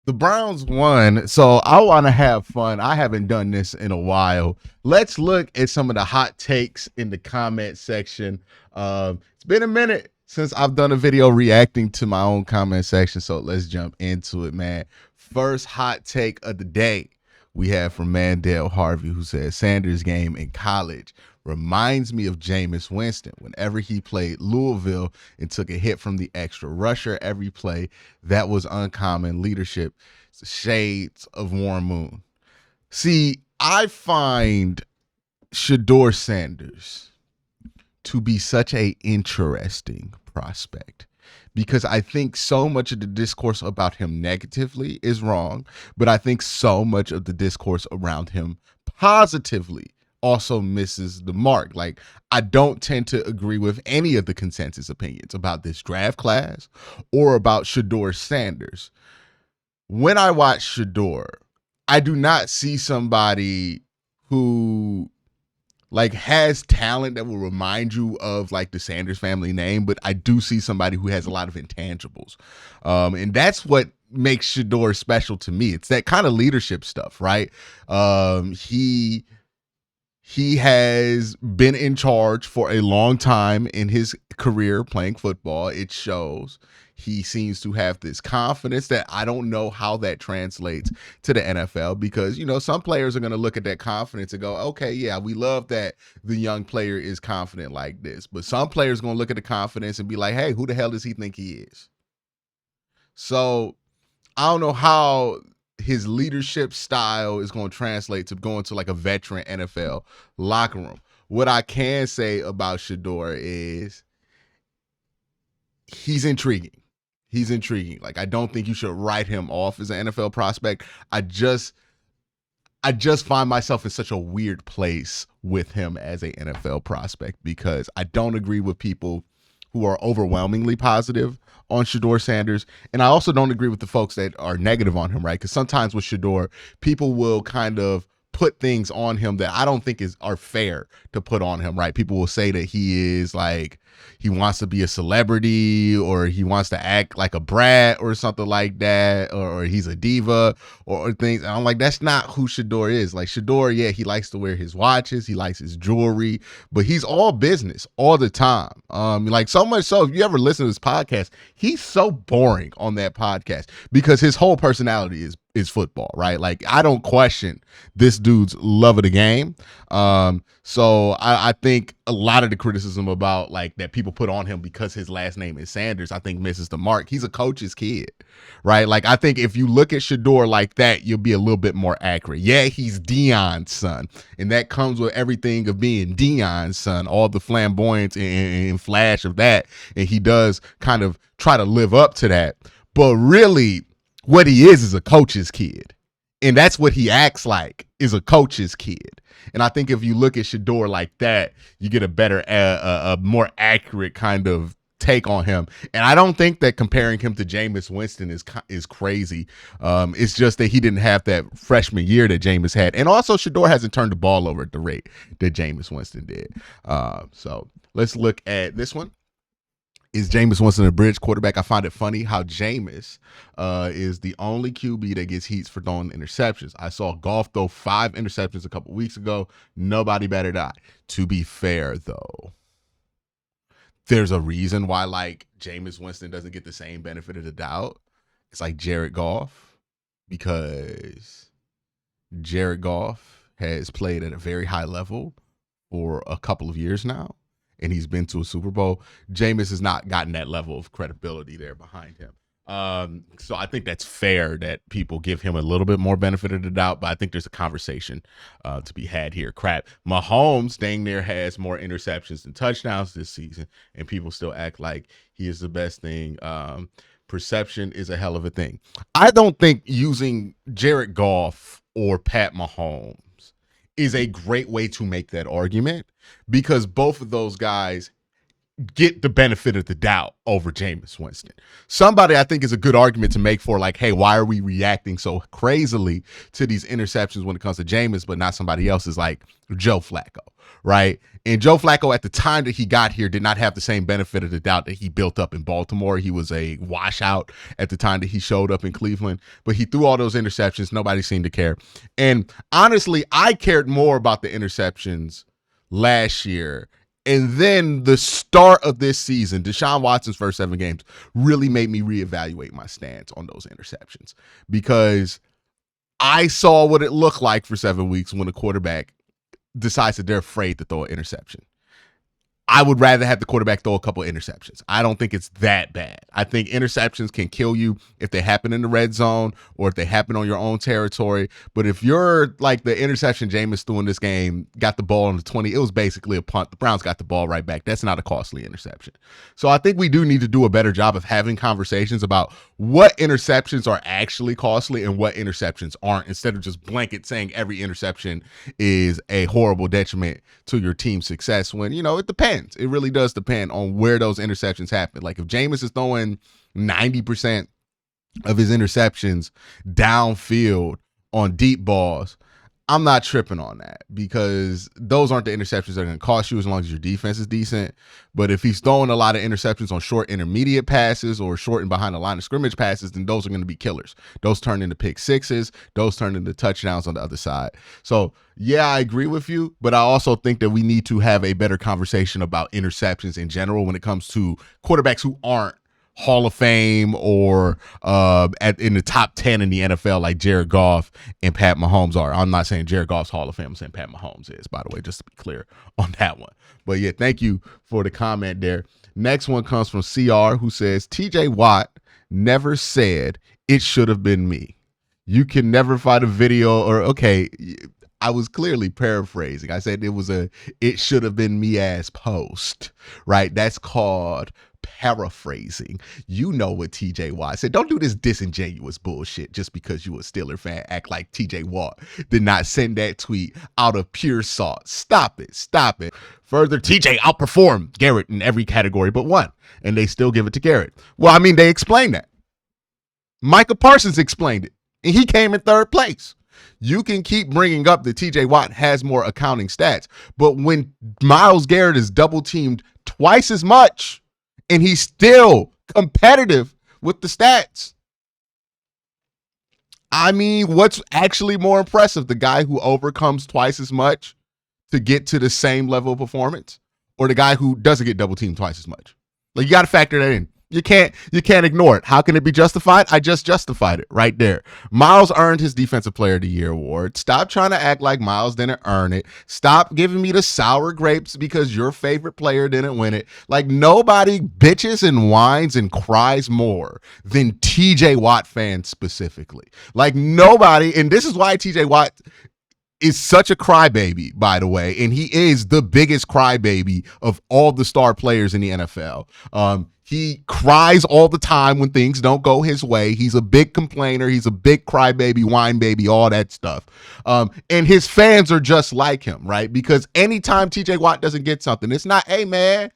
The Browns won, so I want to have fun. I haven't done this in a while. Let's look at some of the hot takes in the comment section. It's been a minute since I've done a video reacting to my own comment section, so let's jump into it, man. First hot take of the day we have from Mandel Harvey, who says Sanders' game in college reminds me of Jameis Winston whenever he played Louisville and took a hit from the extra rusher every play. That was uncommon leadership. Shades of Warren Moon. See, I find Shedeur Sanders to be such a interesting prospect because I think so much of the discourse about him negatively is wrong, but I think so much of the discourse around him positively also misses the mark. Like, I don't tend to agree with any of the consensus opinions about this draft class or about Shedeur Sanders. When I watch Shedeur, I do not see somebody who like has talent that will remind you of like the Sanders family name, but I do see somebody who has a lot of intangibles. And that's what makes Shedeur special to me. It's that kind of leadership stuff, right? He has been in charge for a long time in his career playing football. It shows. He seems to have this confidence that I don't know how that translates to the NFL because, you know, some players are going to look at that confidence and go, okay, yeah, we love that the young player is confident like this. But some players are going to look at the confidence and be like, hey, who the hell does he think he is? So I don't know how his leadership style is going to translate to going to like a veteran NFL locker room. What I can say about Shedeur is he's intriguing. He's intriguing. Like, I don't think you should write him off as an NFL prospect. I just find myself in such a weird place with him as a NFL prospect because I don't agree with people who are overwhelmingly positive on Shedeur Sanders. And I also don't agree with the folks that are negative on him, right? Because sometimes with Shedeur, people will kind of put things on him that I don't think are fair to put on him, right? People will say that he is like, he wants to be a celebrity or he wants to act like a brat or something like that, or he's a diva or things. And I'm like, that's not who Shedeur is. Like Shedeur, yeah, he likes to wear his watches, he likes his jewelry, but he's all business all the time. Like so much so, if you ever listen to this podcast, he's so boring on that podcast because his whole personality is football, right? Like I don't question this dude's love of the game. So I think a lot of the criticism about like that people put on him because his last name is Sanders, I think misses the mark. He's a coach's kid, right? Like I think if you look at Shedeur like that, you'll be a little bit more accurate. Yeah, he's Deion's son, and that comes with everything of being Deion's son, all the flamboyance and flash of that, and he does kind of try to live up to that. But really, what he is a coach's kid. And that's what he acts like, is a coach's kid. And I think if you look at Shedeur like that, you get a better, a more accurate kind of take on him. And I don't think that comparing him to Jameis Winston is crazy. It's just that he didn't have that freshman year that Jameis had. And also Shedeur hasn't turned the ball over at the rate that Jameis Winston did. So let's look at this one. Is Jameis Winston a bridge quarterback? I find it funny how Jameis is the only QB that gets heats for throwing interceptions. I saw Goff throw 5 interceptions a couple weeks ago. Nobody batted eye. To be fair, though, there's a reason why like Jameis Winston doesn't get the same benefit of the doubt. It's like Jared Goff, because Jared Goff has played at a very high level for a couple of years now, and he's been to a Super Bowl. Jameis has not gotten that level of credibility there behind him. So I think that's fair that people give him a little bit more benefit of the doubt, but I think there's a conversation to be had here. Crap. Mahomes dang near has more interceptions than touchdowns this season, and people still act like he is the best thing. Perception is a hell of a thing. I don't think using Jared Goff or Pat Mahomes is a great way to make that argument, because both of those guys get the benefit of the doubt over Jameis Winston. Somebody I think is a good argument to make for like, hey, why are we reacting so crazily to these interceptions when it comes to Jameis, but not somebody else, is like Joe Flacco, right? And Joe Flacco at the time that he got here did not have the same benefit of the doubt that he built up in Baltimore. He was a washout at the time that he showed up in Cleveland, but he threw all those interceptions. Nobody seemed to care. And honestly, I cared more about the interceptions last year. And then the start of this season, Deshaun Watson's first 7 games, really made me reevaluate my stance on those interceptions, because I saw what it looked like for 7 weeks when a quarterback decides that they're afraid to throw an interception. I would rather have the quarterback throw a couple of interceptions. I don't think it's that bad. I think interceptions can kill you if they happen in the red zone or if they happen on your own territory. But if you're like the interception Jameis threw in this game, got the ball on the 20, it was basically a punt. The Browns got the ball right back. That's not a costly interception. So I think we do need to do a better job of having conversations about what interceptions are actually costly and what interceptions aren't, instead of just blanket saying every interception is a horrible detriment to your team's success, when, you know, it depends. It really does depend on where those interceptions happen. Like if Jameis is throwing 90% of his interceptions downfield on deep balls, I'm not tripping on that, because those aren't the interceptions that are going to cost you as long as your defense is decent. But if he's throwing a lot of interceptions on short intermediate passes or short and behind the line of scrimmage passes, then those are going to be killers. Those turn into pick sixes. Those turn into touchdowns on the other side. So yeah, I agree with you, but I also think that we need to have a better conversation about interceptions in general when it comes to quarterbacks who aren't Hall of Fame or in the top 10 in the NFL like Jared Goff and Pat Mahomes are. I'm not saying Jared Goff's Hall of Fame. I'm saying Pat Mahomes is, by the way, just to be clear on that one. But yeah, thank you for the comment there. Next one comes from CR, who says, TJ Watt never said it should have been me. You can never find a video or, okay, I was clearly paraphrasing. I said it should have been me ass post, right? That's called paraphrasing. You know what TJ Watt said. Don't do this disingenuous bullshit just because you a Steeler fan. Act like TJ Watt did not send that tweet out of pure salt. Stop it. Stop it. Further, TJ outperformed Garrett in every category but one, and they still give it to Garrett. Well, I mean, they explained that. Micah Parsons explained it, and he came in 3rd place. You can keep bringing up that TJ Watt has more accounting stats, but when Myles Garrett is double teamed twice as much and he's still competitive with the stats, I mean, what's actually more impressive, the guy who overcomes twice as much to get to the same level of performance, or the guy who doesn't get double teamed twice as much? Like, you got to factor that in. You can't ignore it. How can it be justified? I just justified it right there. Myles earned his Defensive Player of the Year award. Stop trying to act like Myles didn't earn it. Stop giving me the sour grapes because your favorite player didn't win it. Like, nobody bitches and whines and cries more than TJ Watt fans specifically. Like, nobody, and this is why TJ Watt is such a crybaby, by the way, and he is the biggest crybaby of all the star players in the NFL. He cries all the time when things don't go his way. He's a big complainer. He's a big crybaby, whine baby, all that stuff. And his fans are just like him, right? Because anytime TJ Watt doesn't get something, it's not, hey, man,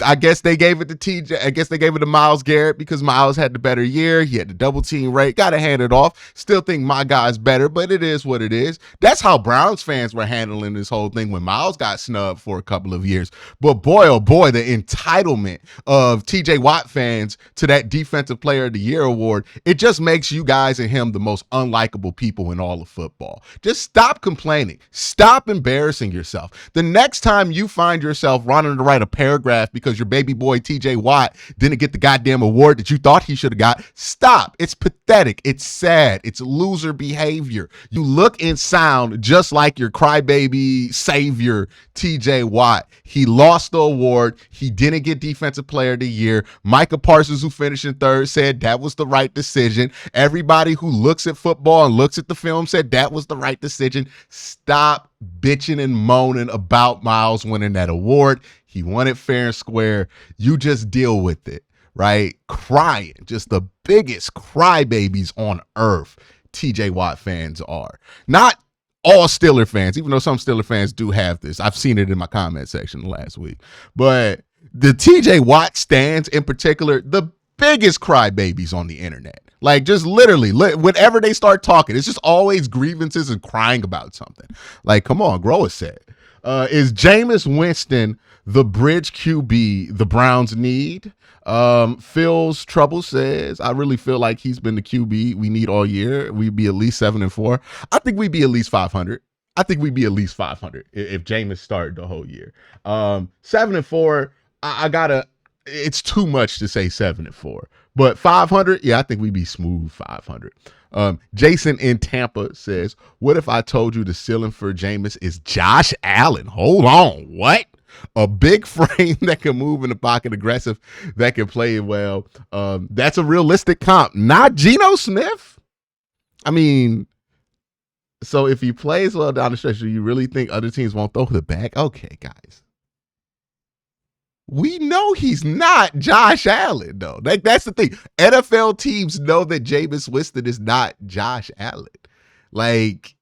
I guess they gave it to TJ. I guess they gave it to Myles Garrett because Myles had the better year. He had the double team rate. Got to hand it off. Still think my guy's better, but it is what it is. That's how Browns fans were handling this whole thing when Myles got snubbed for a couple of years. But boy, oh boy, the entitlement of TJ Watt fans to that Defensive Player of the Year award, it just makes you guys and him the most unlikable people in all of football. Just stop complaining. Stop embarrassing yourself. The next time you find yourself running to write a paragraph because your baby boy TJ Watt didn't get the goddamn award that you thought he should have got, stop. It's pathetic. It's sad. It's loser behavior. You look and sound just like your crybaby savior TJ Watt. He lost the award. He didn't get Defensive Player of the Year. Micah Parsons, who finished in 3rd, said that was the right decision. Everybody who looks at football and looks at the film said that was the right decision. Stop bitching and moaning about Myles winning that award. He won it fair and square. You just deal with it, right? Crying, just the biggest crybabies on earth TJ Watt fans are. Not all Steeler fans, even though some Steeler fans do have this. I've seen it in my comment section last week. But The TJ Watt stands in particular, the biggest crybabies on the internet. Like, just literally, whenever they start talking, it's just always grievances and crying about something. Like, come on, grow a set. Is Jameis Winston the bridge QB the Browns need? Phil's Trouble says, I really feel like he's been the QB we need all year. We'd be at least 7-4. I think we'd be at least 500. I think we'd be at least 500 if Jameis started the whole year. 7-4, I gotta, it's too much to say 7-4. But 500, yeah, I think we'd be smooth 500. Jason in Tampa says, what if I told you the ceiling for Jameis is Josh Allen? Hold on, what? A big frame that can move in the pocket, aggressive, that can play well. That's a realistic comp, not Geno Smith. I mean, so if he plays well down the stretch, do you really think other teams won't throw the back? Okay, guys. We know he's not Josh Allen, though. That's the thing. NFL teams know that Jameis Winston is not Josh Allen. Like,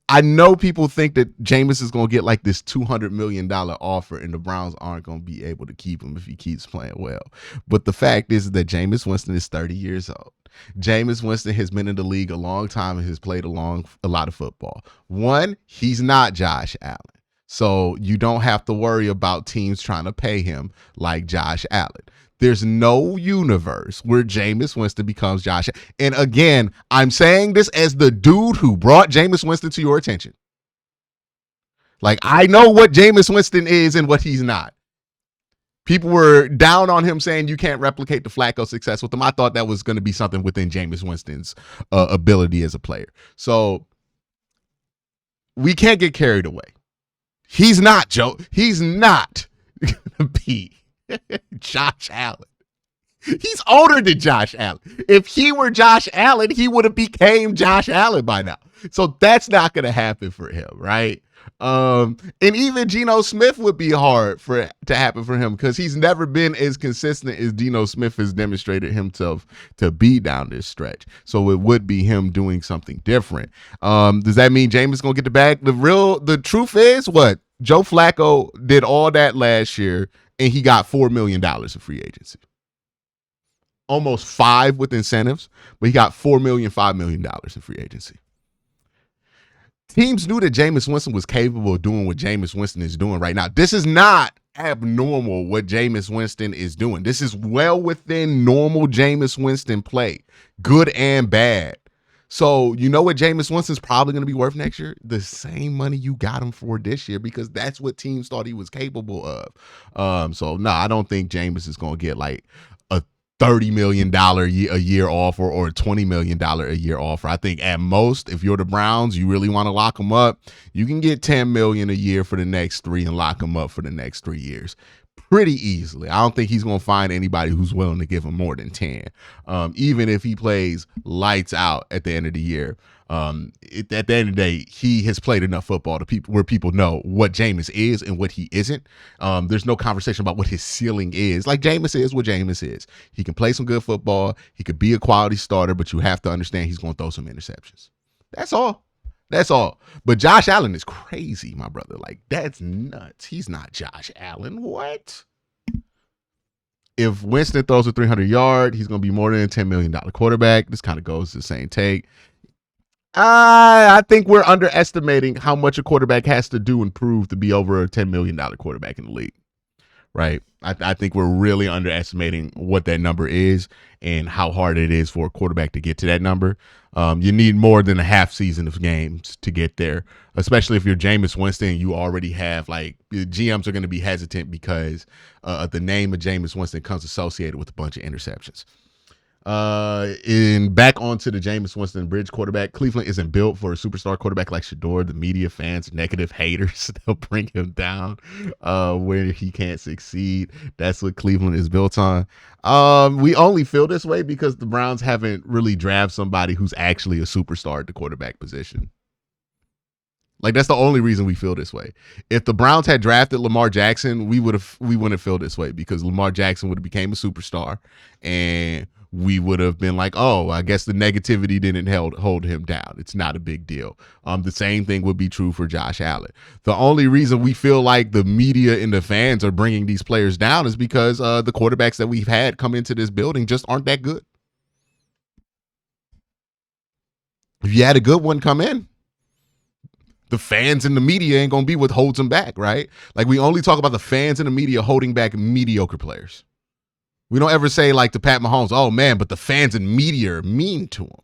I know people think that Jameis is going to get like this $200 million offer and the Browns aren't going to be able to keep him if he keeps playing well. But the fact is that Jameis Winston is 30 years old. Jameis Winston has been in the league a long time and has played a lot of football. One, he's not Josh Allen. So you don't have to worry about teams trying to pay him like Josh Allen. There's no universe where Jameis Winston becomes Josh. And again, I'm saying this as the dude who brought Jameis Winston to your attention. Like, I know what Jameis Winston is and what he's not. People were down on him saying you can't replicate the Flacco success with him. I thought that was going to be something within Jameis Winston's ability as a player. So we can't get carried away. He's not, Joe. He's not going to be Josh Allen. He's older than Josh Allen. If he were Josh Allen, he would have became Josh Allen by now. So that's not going to happen for him, right? And even Geno Smith would be hard to happen for him because he's never been as consistent as Geno Smith has demonstrated himself to be down this stretch. So it would be him doing something different. Does that mean Jameis gonna get the bag? The truth is what? Joe Flacco did all that last year and he got $4 million in free agency. Almost 5 with incentives, but he got $5 million in free agency. Teams knew that Jameis Winston was capable of doing what Jameis Winston is doing right now. This is not abnormal what Jameis Winston is doing. This is well within normal Jameis Winston play, good and bad. So you know what Jameis Winston's probably going to be worth next year? The same money you got him for this year because that's what teams thought he was capable of. So no, I don't think Jameis is going to get like a $30 million a year offer or a $20 million a year offer. I think at most, if you're the Browns, you really want to lock him up, you can get $10 million a year for the next 3 and lock him up for the next 3 years pretty easily. I don't think he's going to find anybody who's willing to give him more than 10, even if he plays lights out at the end of the year. At the end of the day, he has played enough football to where people know what Jameis is and what he isn't. There's no conversation about what his ceiling is. Like Jameis is what Jameis is. He can play some good football. He could be a quality starter, but you have to understand he's going to throw some interceptions. That's all. That's all. But Josh Allen is crazy, my brother. Like, that's nuts. He's not Josh Allen. What? If Winston throws a 300-yard, he's going to be more than a $10 million quarterback. This kind of goes to the same take. I think we're underestimating how much a quarterback has to do and prove to be over a $10 million quarterback in the league, right? I think we're really underestimating what that number is and how hard it is for a quarterback to get to that number. You need more than a half season of games to get there, especially if you're Jameis Winston. You already have, like, the GMs are going to be hesitant because the name of Jameis Winston comes associated with a bunch of interceptions. And back onto the Jameis Winston bridge quarterback. Cleveland isn't built for a superstar quarterback like Shador. The media, fans, negative haters, they'll bring him down where he can't succeed. That's what Cleveland is built on. We only feel this way because the Browns haven't really drafted somebody who's actually a superstar at the quarterback position. Like, that's the only reason we feel this way. If the Browns had drafted Lamar Jackson, we wouldn't feel this way because Lamar Jackson would have became a superstar and we would have been like, oh, I guess the negativity didn't hold him down. It's not a big deal. The same thing would be true for Josh Allen. The only reason we feel like the media and the fans are bringing these players down is because the quarterbacks that we've had come into this building just aren't that good. If you had a good one come in, the fans and the media ain't going to be what holds them back, right? Like, we only talk about the fans and the media holding back mediocre players. We don't ever say, like, to Pat Mahomes, oh, man, but the fans and media are mean to him.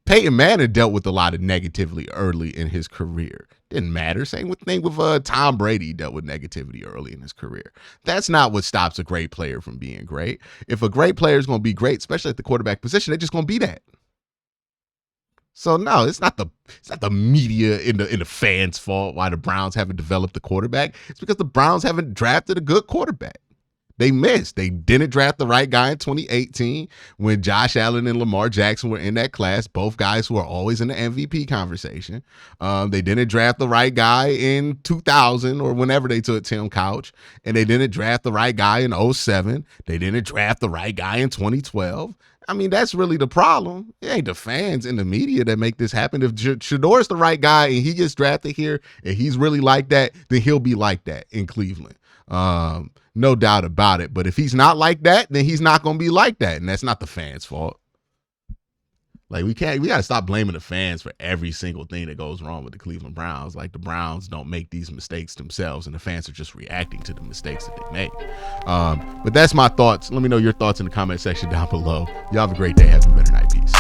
Peyton Manning dealt with a lot of negativity early in his career. Didn't matter. Same thing with Tom Brady, dealt with negativity early in his career. That's not what stops a great player from being great. If a great player is going to be great, especially at the quarterback position, they're just going to be that. So no, it's not the media and the fans' fault why the Browns haven't developed a quarterback. It's because the Browns haven't drafted a good quarterback. They missed. They didn't draft the right guy in 2018 when Josh Allen and Lamar Jackson were in that class, both guys who are always in the MVP conversation. They didn't draft the right guy in 2000 or whenever they took Tim Couch, and they didn't draft the right guy in 2007. They didn't draft the right guy in 2012. I mean, that's really the problem. It ain't the fans and the media that make this happen. If Shador's the right guy and he gets drafted here and he's really like that, then he'll be like that in Cleveland. No doubt about it. But if he's not like that, then he's not going to be like that. And that's not the fans' fault. Like, we got to stop blaming the fans for every single thing that goes wrong with the Cleveland Browns. Like, the Browns don't make these mistakes themselves, and the fans are just reacting to the mistakes that they make. But that's my thoughts. Let me know your thoughts in the comment section down below. Y'all have a great day. Have a better night. Peace.